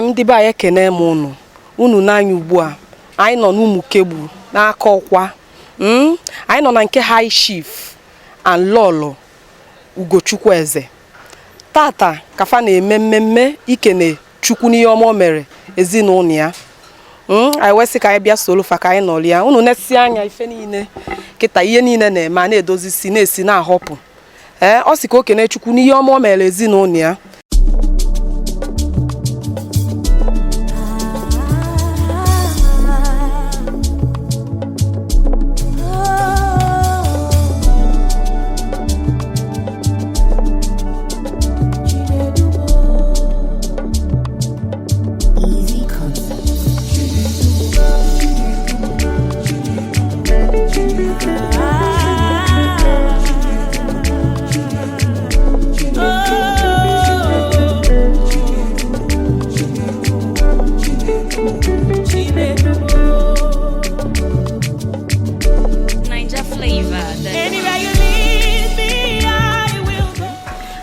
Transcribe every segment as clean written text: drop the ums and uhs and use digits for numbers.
Ndị be anyị ekene m unu n'anya ugbu a anyị nọ n'Umukegbu na Akokwa. Anyị nọ na nke High Chief and Lolo Ugochukwu eze. Tata kafa na-eme mmemme ikene Chukwu n'ihe ọma o mere ezinụlọ ya. Anyị wesị ka anyị bịa soro fa ka anyị nọrọ ya. Unu nesi anya ife niile kịta ihe niile na-eme na-edozi si na-esi na-ahọpụ. Ọ sị ka o kene Chukwu n'ihe ọma o mere ezinụlọ ya.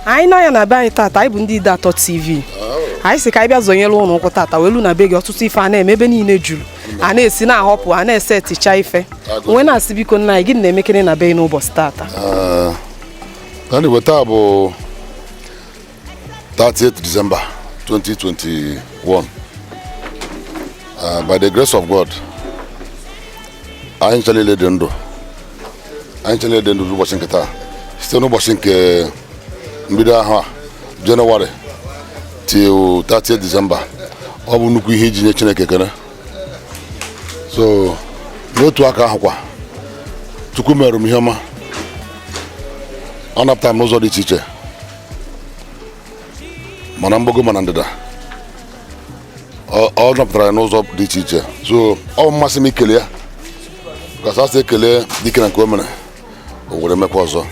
Anyị na ya na be anyị tata anyị bụ ndị Ide Atọ TV. Anyị sị ka anyị bịa zonyere ụlọ ụkwụ tata welu na be gị ọtụtụ ife a na-eme ebe niile juru. A na-esi na-ahọpụ a na-ese eticha ife. Onwe na-asị biko nna anyị gị na-emekere na be n'ụbọchị tata. Anyway, taa bụ 30th December 2021. By the grace of God, anyị chalele dị ndụ. Anyị chalele dị ndụ ụbọchị nke taa. Site n'ụbọchị nke mbido ahụ a January till 30th December, ọ bụ nnukwu ihe iji nye Chineke ekele. So n'otu aka ahụ kwa Chukwu mere m ihe ọma. Ọ napụtara m n'ụzọ dị iche iche mana mgbago mana ndịda. Ọ napụtara ya n'ụzọ dị iche iche. So ọ mmasị m ikele ya kasị ekele dike na nke o mere o were mekwa ọzọ.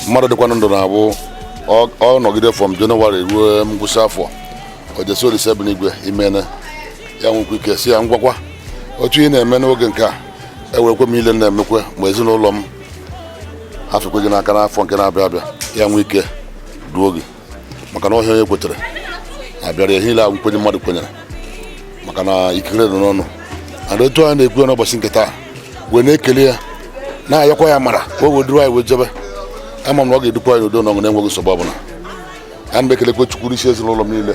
Mmadụ dịkwa ndụ na-abụ ọ nọgide from January ruo ngwụsị afọ o jesi Olise bi n'igwe imene ya nwekwa ike si ya ngwakwa otu ihe na-eme n'oge nke a ewerekwe m ile na-emekwe ma ezinụlọ m afekwe gị n'aka n'afọ nke na-abịa abịa ya nwee ike duo gị maka na ọhịa onye kwetere abịara ya niile ahụ nkwenye mmadụ kwenyere maka na ikikere dị n'ọnụ. And otu anyị na-ekwu n'ụbọchị nke taa wee na-ekele ya na-ayọkwa ya mara ka o weduru anyị wee jebe. Ama m na ọ ga-edukwa anyị n'udo na ọṅụ na-enweghị nsogbu ọbụla. A na m ekelekwe Chukwu isi ezinụlọ m niile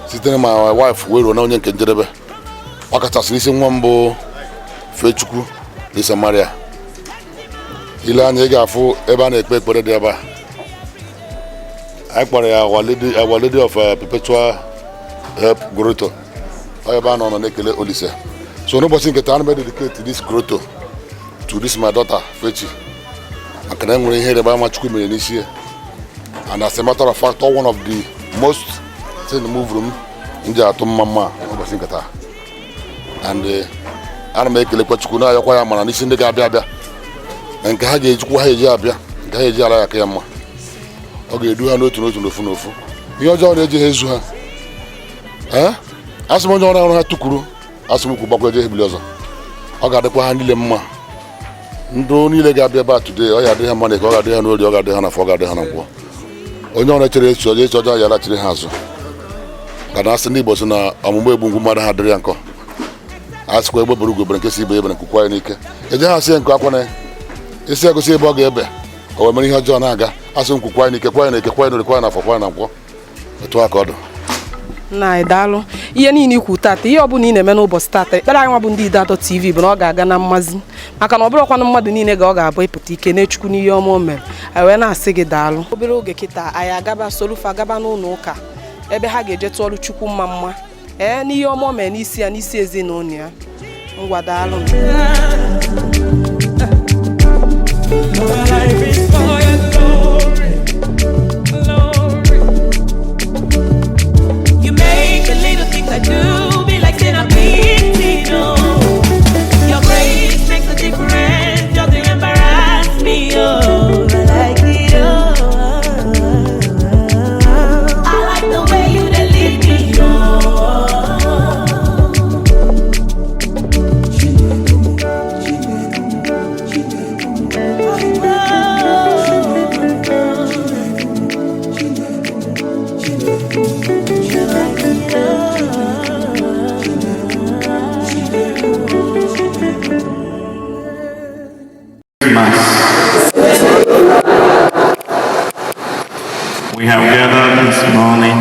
site na my wife wee ruo na onye nke njedebe ọ kachasị n'isi nwa m bụ Fechukwu n'isi Maria. Ile anya ị ga-afụ ebe a na-ekpe ekpere dị ebe a anyị kpọrọ ya Our Lady of Perpetual Help Grotto. Ọ ebe a nọ na-ekele Olise. So n'ụbọchị nke taa ana m dedicate this grotto to this my daughter Fechi. Maka na enwere ihe rịba ama Chukwu mere n'isi ya. And as a matter of fact, one of the most thing move room nji atụ mma ụbọchị nke taa. And ana m ekelekwa Chukwu na-ayọkwa ya mara n'isi ndị ga-abịa abịa na nke ha ga-ejikwa ha eji abịa nke ha eji ala ya aka ya mma. Ọ ga-edu ha n'otu n'ofu. Ihe ọjọọ na-eji ha ezu ha. Asị m onye ọrụ ha tukuru asị m ukwu gbakwa eje ebili ọzọ. Ọ ga-adịkwa ha niile mma. Ndụ niile ga-abịa ebe a today ọ ga-adị ha mma na ọ ga-adị ha n'ori ọ ga-adị ha n'afọ ọ ga-adị ha na nkwọ. Onye ọrụ chere echi ọjọọ ya lachiri ha azụ. Ka na asị ndị Igbo sị na ọmụmụ egbu ngwu mmadụ ha dịrị ya nkọ. Asịkwa egbe buru ugobere nke si ibe ebere nkukwa ya n'ike. Eje ha asị nke akwa na isi egosi ebe ọ ga-ebe o wee mere ihe ọjọọ na-aga asị nkukwa ya n'ike kwa ya n'eke kwa ya n'ori kwa ya n'afọ kwa ya na nkwọ. Etu aka ọ dị. Na anyị daalụ ihe niile ikwu tata ihe ọbụla ị na-eme n'ụbọchị tata ekpere anyị nwa bụ ndị Ide Atọ TV bụ na ọ ga-aga na mmazi maka na ọ bụrụkwanụ mmadụ niile ga ọ ga-abụ ịpụta ike na-echukwu n'ihe ọma o mere. Anyị wee na-asị gị daalụ. Obere oge kịta anyị agaba solufa gaba n'ụlọ ụka ebe ha ga-eje tụọrụ Chukwu mma n'ihe ọma o mere n'isi ya n'isi ezinụlọ ya. Ngwa daalụ. We have gathered this morning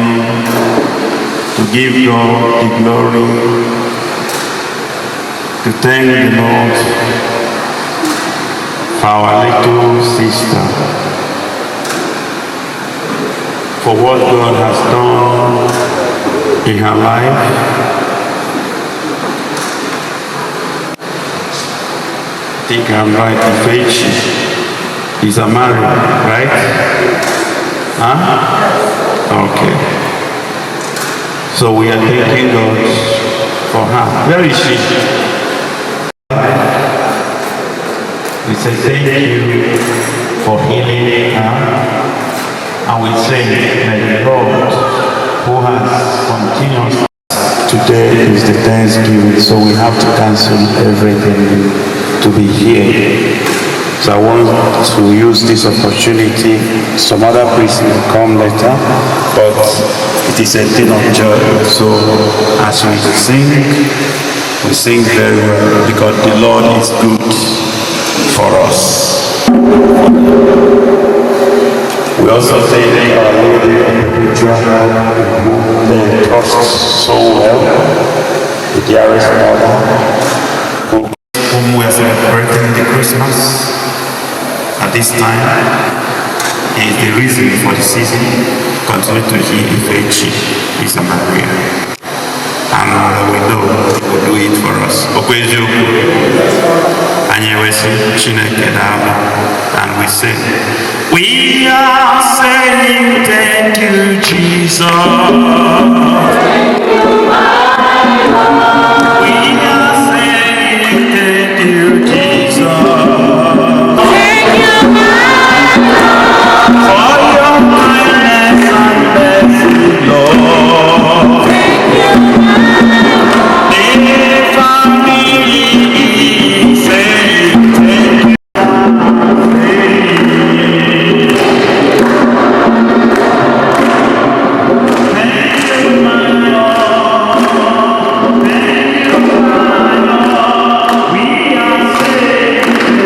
to give God the glory, to thank the Lord for our little sister, for what God has done in her life. I think I'm right, Ifechi is a married, right? Huh? Okay. So we are thanking God for her. Where is she? We say thank you for healing her. And we say that the Lord who has continuous. Today is the Thanksgiving, so we have to cancel everything to be here. So I want to use this opportunity. Some other priests will come later, but it is a thing of joy. So as we sing very well because the Lord is good for us. We also thank Our Lady of the they trust so well, the dearest mother, whom we are celebrating the Christmas. At this time, is the reason for the season. Continue to hear Ifechi is a Maria. And we know he will do it for us. Ugochukwu, and we say, we are saying thank you, Jesus. Thank you, my Lord. We are saying thank you, Jesus. For your kindness and mercy, Lord. Thank you, the family saying thank you. Thank you, my Lord. Thank you, my Lord. We are saying Jesus.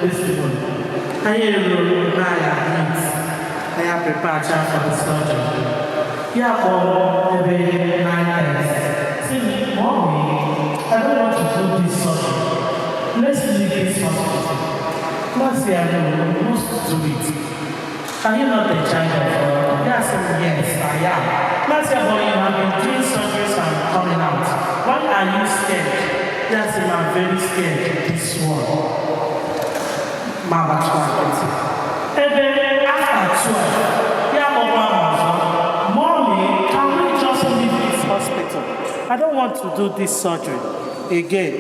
testimony. I hear you now, I have prepared for the surgery. Yeah, for maybe 9 days. See, Mommy, I don't want to do this surgery. Let's leave this hospital. Last year, I must do it. Are you not a child of God? Yes, I am. Last year, boy, you have been doing surgeries and coming out. Why are you scared? Yes, I'm very scared. This one. Mama, and then after 12, yeah, Mommy, can we just leave this hospital? I don't want to do this surgery again.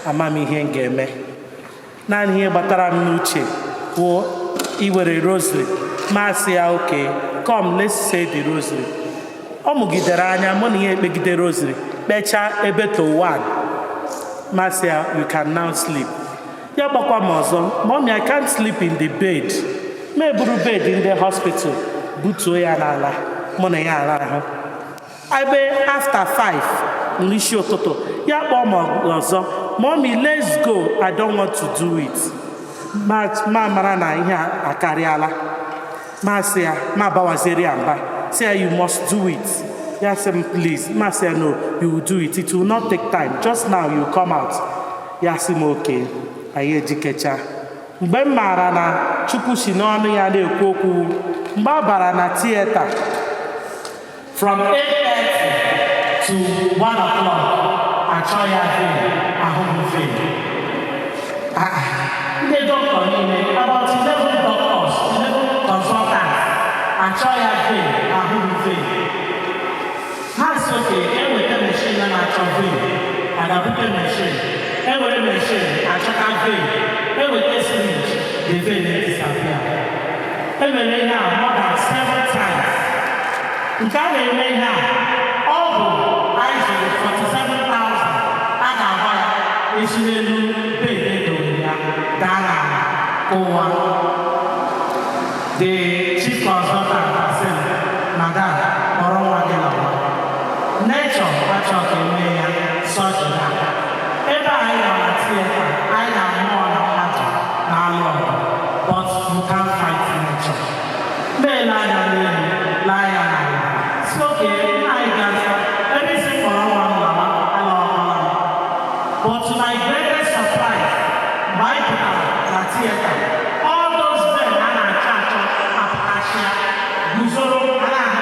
Amami hengeme. Nan here batara nuche. Wo iwere rosary. Masia okay. Come, let's say the rosary. Omugideranya money begide rosary. Becha ebeto 1. Masia, you can now sleep. Yabakwa mozo. Mommy, I can't sleep in the bed. Meburu bed in the hospital. Butu ya nala. Mone ya nala. I be after 5. Nishio toto. Yabakwa mozo. Mommy, let's go. I don't want to do it. Marana here akariala. Masia, ma bawazeri amba. Say you must do it. Yes, please. Masia, no, you will do it. It will not take time. Just now you come out. Yasim okay. Aye jikecha. Mgbe marana Chukwu si n'ọnụ ya na-ekwu okwu. Mgbe abara na theater from 8:30 to 1 o'clock. Achọ ya ahụhụ ndị doctor niile about 11 doctors 11 consultants achọ ya ahụhụ ha si oke eweta machine na-achọ adabute machine ewere machine achọta eweta syringe the vein disappear ewere ihe a more than 7 times nke a na-eme ihe a ọ bụ anyị zụrụ 47,000 a ga-agba ya esi n'elu bed edowere ya gaa na ụwa. The chief consultant sị madam kpọrọ nwa gị n'ụwa nature achọ ka eme ya surgery ebe anyị nọ na theater anyị na mmụọ na mmadụ na-alụ ọgụ but you can't fight nature. Meela anya n'elu laa ya n'ala si oke anyị ga-asa ebe isi kpọrọ nwa m n'ụwa but to my greatest surprise, my theater, all those men and our church of Asia, Guzoro, and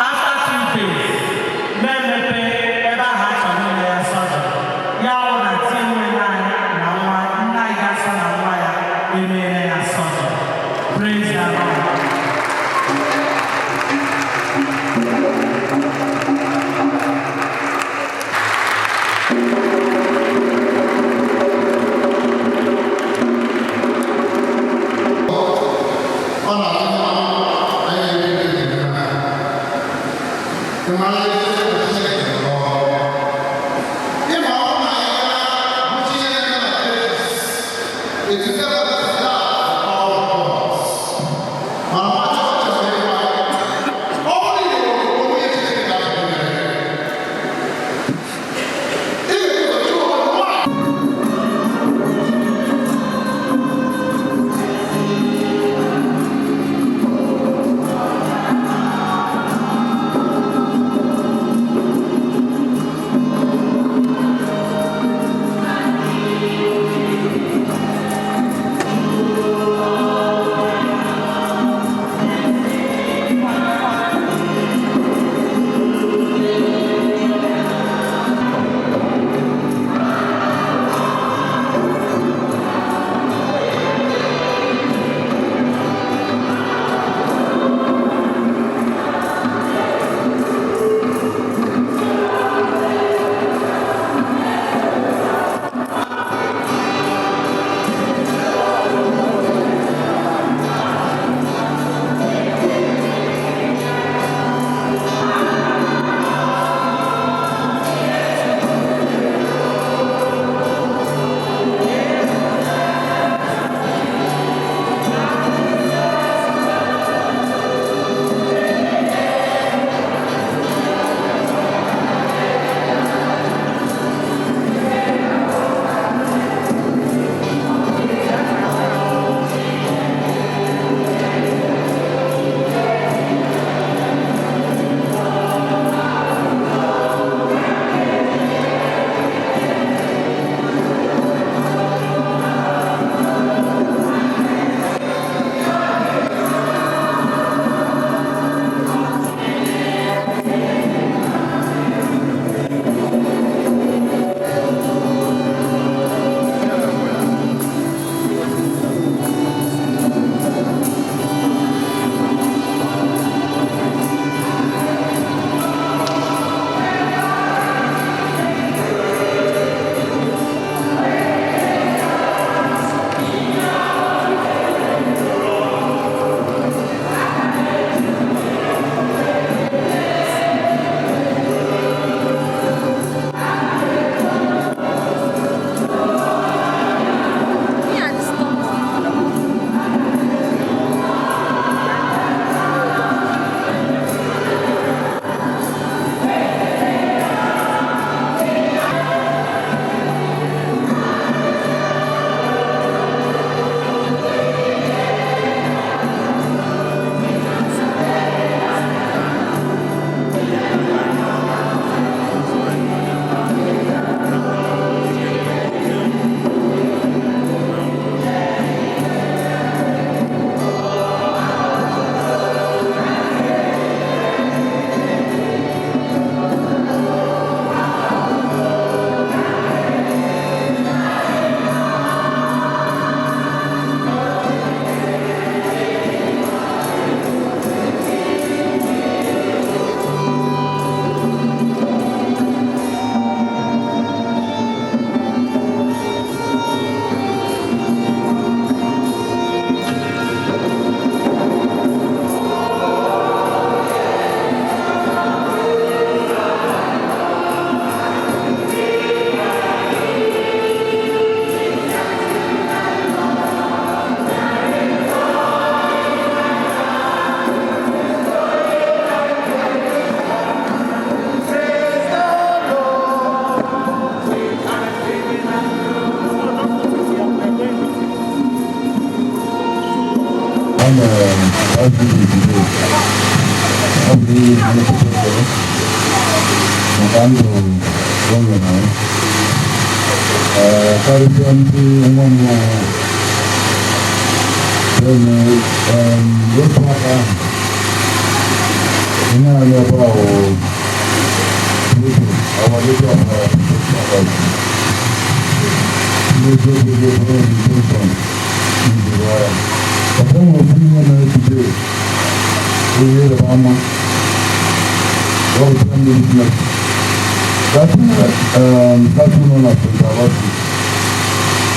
after 2 days, men ever had some surgery. Yaw and praise the Lord.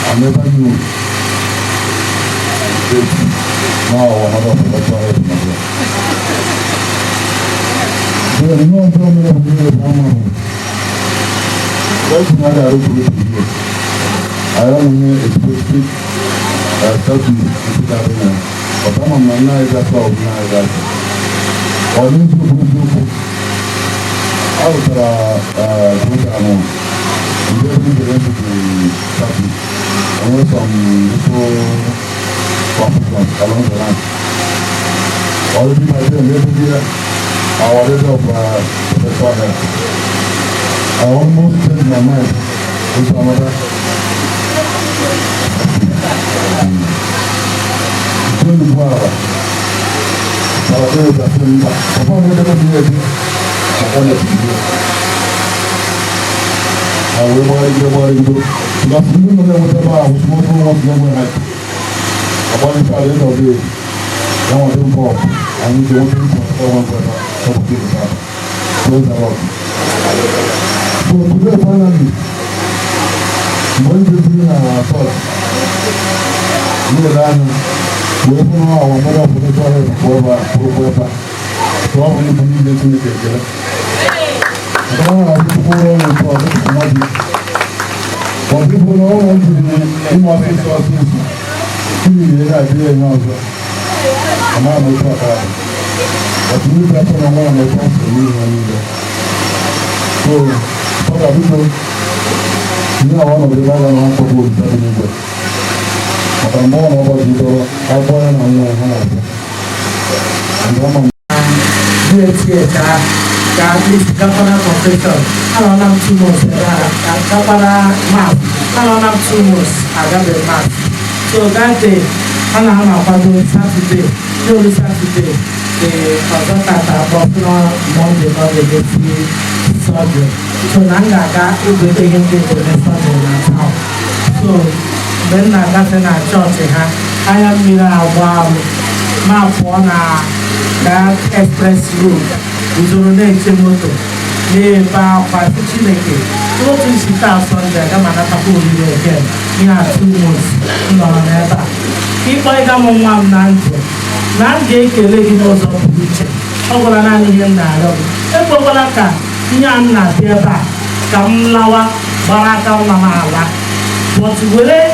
I never knew. Now another professor help me. There is no problem with the Brahman. That's not a root here. I don't know a specific statue to that man. But I'm a man that all night that. Or need to do out Butano. And then we get into the statue. And with some little competitions along the line. All the people I tell every year, our leader of Professor Health. I almost changed my mind with another. Doing the work. But I tell you that upon whatever you do, I want to do. I will worry do. Because you know whatever I was smoking was never had. About the end of the day, I want to go. I need to open for one brother. Close the rock. So today finally, when we do our thoughts, we learn to open our mother for the toilet forever. So I want to believe this in the future. I don't know how to go on and talk to magic. But people don't want to be in my face or something. You are there now. I'm not going to talk about it. But you got to know what I'm talking to you. So, what are we doing? You know, one of the other ones to go to the but I'm born over the door. I'm born on your hand. And I'm at least governor profession. I don't have 2 months. Governor math. I don't have 2 months. I got the math. So that day, I don't have a Saturday. Only Saturday, the consultant about Monday, they see surgery. So now I got everything to the surgery now. So then I got in a church. I am in a warm map on that express route. We don't need to motor. They are quite Chineke. Go to Sita Sunday, I'm not a whole year again. In 2 months, no, never. People come on 1 month. Now they can let you know the future. Over an alien now. If we want to Yana, Deba, Kamlawa, Baraka, Mamala. But will it?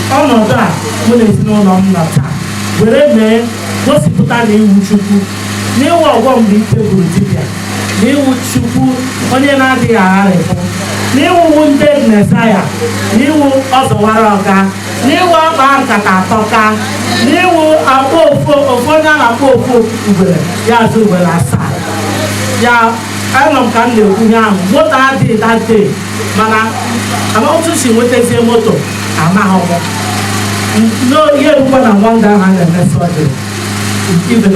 Oh, no, that will it no longer. Will it be? What's it put on Ugochukwu? New one big table Tibia. New Ugochukwu, only another Arab. New wounded Messiah. New also Waraka. New one Katoka. New a poor yeah, so well as yeah, I don't come to what I did that day. Mana, I'm also seeing what they say moto. I'm out. No, here one and one down and the next one. Even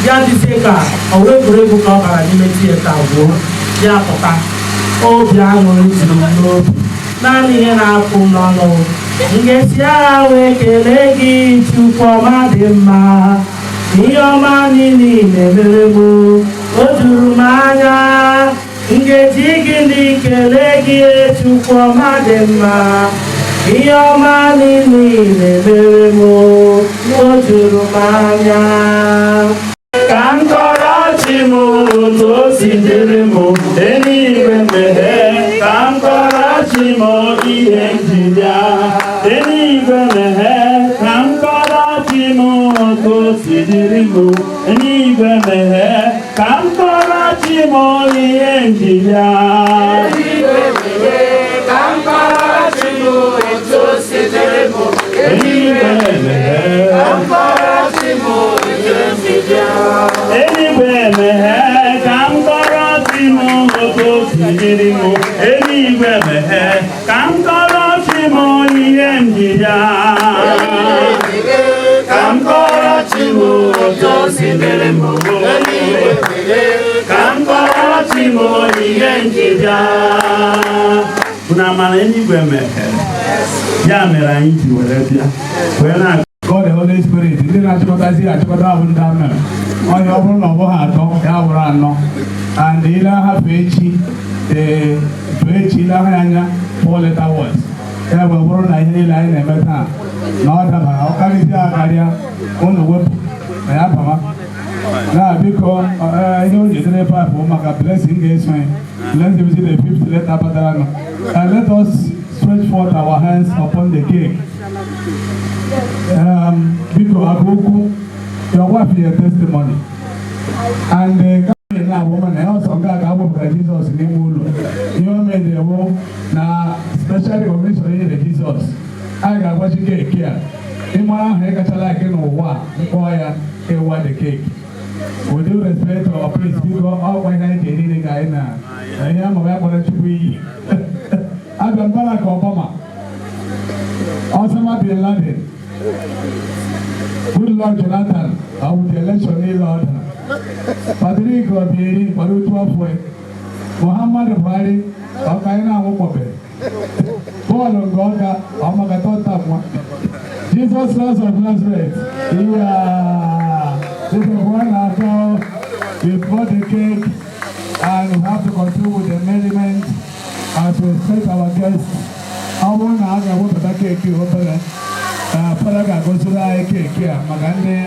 yeah, this acre, a way to able to cover an image theater. Yeah, papa. Oh, Biano is no. Nani and I pull no. Yes, yeah, we can leggy to Comadima. Your money never Odurumanya. Ngejigi ni kelegi to Comadima. Your money never Odurumanya. Kankorachimu, Tosinderemo, anywhere me, Kankorachimu, Iengilia, anywhere me, Kankorachimu, Tosinderemo, anywhere me, Kankorachimu, Iengilia, anywhere me, Kankorachimu, Tosinderemo, anywhere me, Kankorachimu, Eluigwe meghe ka m kọrọ chi m otu o si dịrị m. Eluigwe meghe ka m kọrọ chi m ihe m ji bịa. Ka m kọrọ chi m otu o si dịrị m. Ka m kọrọ chi m ihe m ji bịa. Unu amara eluigwe meghere ya mere anyị ji were bịa wee na God the Holy Spirit ndị na-achịkọtazi achịkọta abụ ndị mere onye ọ bụrụ na ọ bụghị atọ ya bụrụ anọ and ile ahapụ echi ile ahụ anya 4 letter words ya bụ bụrụ na ihe niile anyị na-eme taa na ọ dabara ọ karịsịa akarịa unu wepụ na ya bama na biko ihe o jidere paịpụ maka blessing ga-eso anyị let's visit the 5th letter batara nọ and let us stretch forth our hands upon the cake. Biko Akokwa, your wife your testimony. And now woman also got Jesus in the mood. You made the home now specially commission in Jesus. I got what you get here. In my head, I like in what the cake. With due respect to our priest, people all white night in the guy now. I am aware what to be. I've been Barack Obama. Osama bin Laden. Good Lord Jonathan. I would election in Lord. Patrick Obieri, Parutu Afwe. Muhammad Buhari, Okaina Mokobe. Paul Ngoga, Amagaton. Jesus Christ of Nazareth. Yeah. This is one after we bought the cake and we have to continue with the merriment as we expect our guests. I want to ask about the cake you open. Para ga go to the cake here, Magande.